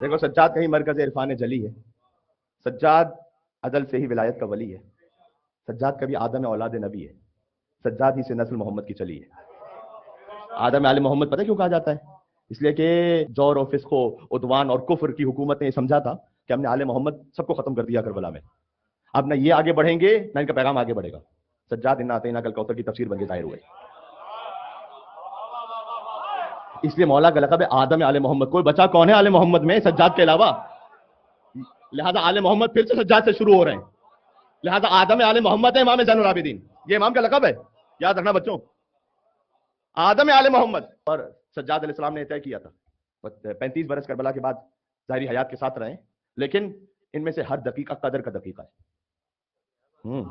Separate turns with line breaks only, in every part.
دیکھو سجاد کہیں مرکز عرفان جلی ہے، سجاد عدل سے ہی ولایت کا ولی ہے، سجاد کبھی آدم اولاد نبی ہے، سجاد ہی سے نسل محمد کی چلی ہے۔ آدم آل محمد پتہ کیوں کہا جاتا ہے؟ اس لیے کہ زور و فسق و عدوان اور کفر کی حکومت نے یہ سمجھا تھا کہ ہم نے آل محمد سب کو ختم کر دیا کربلا میں، اب نہ یہ آگے بڑھیں گے نہ ان کا پیغام آگے بڑھے گا۔ سجاد انا اعطیناک الکوثر کی تفسیر بن کے ظاہر ہوئے، اس لیے مولا کا لقب ہے آدم آل محمد۔ کوئی بچا کون ہے آل محمد میں سجاد کے علاوہ؟ لہذا آل محمد پھر سے سجاد سے شروع ہو رہے ہیں، لہذا آدم آل محمد ہے امام زین العابدین، یہ امام کا لقب ہے، یاد رکھنا بچوں۔ آدم آل محمد اور سجاد علیہ السلام نے طے کیا تھا 35 برس کربلا کے بعد ظاہری حیات کے ساتھ رہے، لیکن ان میں سے ہر دقیقہ قدر کا دقیقہ ہے۔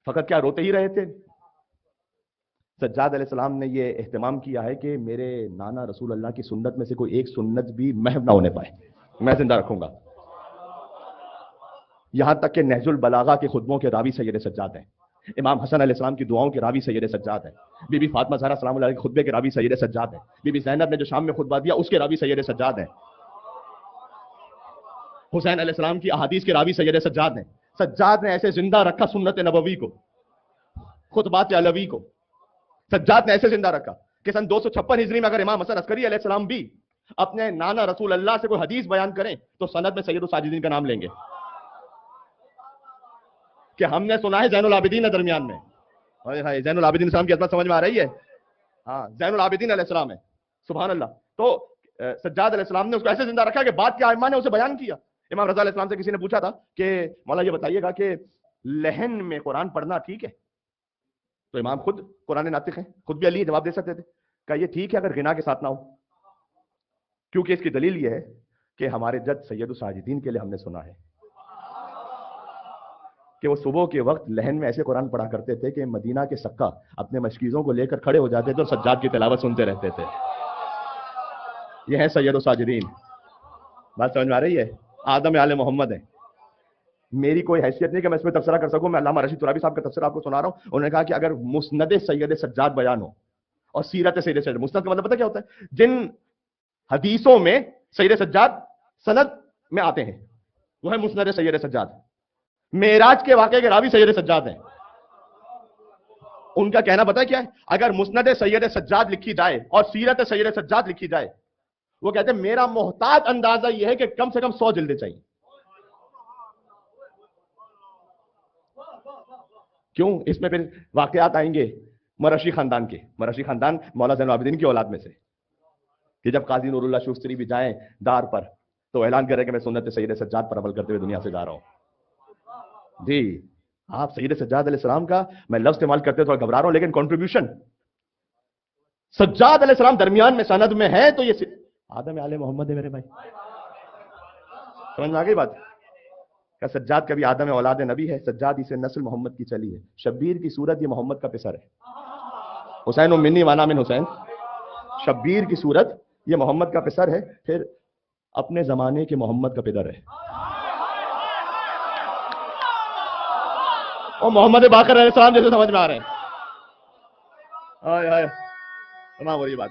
فقط کیا روتے ہی رہے تھے؟ سجاد علیہ السلام نے یہ اہتمام کیا ہے کہ میرے نانا رسول اللہ کی سنت میں سے کوئی ایک سنت بھی محو نہ ہونے پائے، میں زندہ رکھوں گا۔ یہاں تک کہ نہج البلاغہ کے خطبوں کے راوی سید سجاد ہیں، امام حسن علیہ السلام کی دعاؤں کے راوی سید سجاد ہیں، بی بی فاطمہ زہرا سلام اللہ علیہ کے خطبے کے راوی سید سجاد ہیں، بی بی زینب نے جو شام میں خطبہ دیا اس کے راوی سید سجاد ہیں، حسین علیہ السلام کی احادیث کے راوی سید سجاد ہیں۔ سجاد نے ایسے زندہ رکھا سنت نبوی کو، خطبات علوی کو، سجاد نے ایسے زندہ رکھا کہ سن 256 ہجری میں اگر امام حسن عسکری علیہ السلام بھی اپنے نانا رسول اللہ سے کوئی حدیث بیان کریں تو سند میں سید الساجدین کا نام لیں گے کہ ہم نے سنا ہے زین العابدین ہے درمیان میں۔ زین العابدین السلام کی عظمت سمجھ میں آ رہی ہے؟ ہاں، زین العابدین علیہ السلام ہے، سبحان اللہ۔ تو سجاد علیہ السلام نے اس کو ایسے زندہ رکھا کہ بعد کے ائمہ نے اسے بیان کیا۔ امام رضا علیہ السلام سے کسی نے پوچھا تھا کہ مولا یہ بتائیے گا کہ لہن میں قرآن پڑھنا ٹھیک ہے؟ تو امام خود قرآن ناطق ہیں، خود بھی علی جواب دے سکتے تھے، کہا یہ ٹھیک ہے اگر غنا کے ساتھ نہ ہو، کیونکہ اس کی دلیل یہ ہے کہ ہمارے جد سید الساجدین کے لیے ہم نے سنا ہے کہ وہ صبح کے وقت لہن میں ایسے قرآن پڑھا کرتے تھے کہ مدینہ کے سکہ اپنے مشکیزوں کو لے کر کھڑے ہو جاتے تھے اور سجاد کی تلاوت سنتے رہتے تھے۔ یہ ہے سید الساجدین، بات سمجھ میں آ رہی ہے؟ آدم آل محمد ہے۔ میری کوئی حیثیت نہیں کہ میں اس پہ تبصرہ کر سکوں، میں علامہ رشید ترابی صاحب کا تبصرہ آپ کو سنا رہا ہوں۔ انہوں نے کہا کہ اگر مسند سید سجاد بیان ہو اور سیرت سید سجاد، مسند کا مطلب پتہ کیا ہوتا ہے؟ جن حدیثوں میں سید سجاد سند میں آتے ہیں وہ ہے مسند سید سجاد۔ معراج کے واقعے کے راوی سید سجاد ہیں، ان کا کہنا پتہ ہے کیا ہے؟ اگر مسند سید سجاد لکھی جائے اور سیرت سید سجاد لکھی جائے، وہ کہتے ہیں میرا محتاط اندازہ یہ ہے کہ کم سے کم 100 جلدیں چاہیے۔ کیوں؟ اس میں پھر واقعات آئیں گے مرشی خاندان کے، مرشی خاندان مولا زین العابدین کی اولاد میں سے، کہ جب قاضی نور اللہ شوستری بھی جائیں دار پر تو اعلان کرے کہ میں سنت سید سجاد پر عمل کرتے ہوئے دنیا سے جا رہا ہوں۔ جی آپ سید سجاد علیہ السلام کا میں لفظ استعمال کرتے تو گھبرا رہا ہوں، لیکن کنٹریبیوشن سجاد علیہ السلام درمیان میں سند میں ہے، تو یہ آدم آل محمد ہے میرے بھائی، سمجھ میں آ گئی بات؟ کہ سجاد کبھی آدم اولاد نبی ہے، سجاد ہی سے نسل محمد کی چلی ہے۔ شبیر کی صورت یہ محمد کا پسر ہے، حسین منی وانا من حسین، شبیر کی صورت یہ محمد کا پسر ہے، پھر اپنے زمانے کے محمد کا پدر ہے، اور محمد باقر علیہ السلام جیسے سمجھ میں آ رہے ہیں۔ تمام ہو رہی بات۔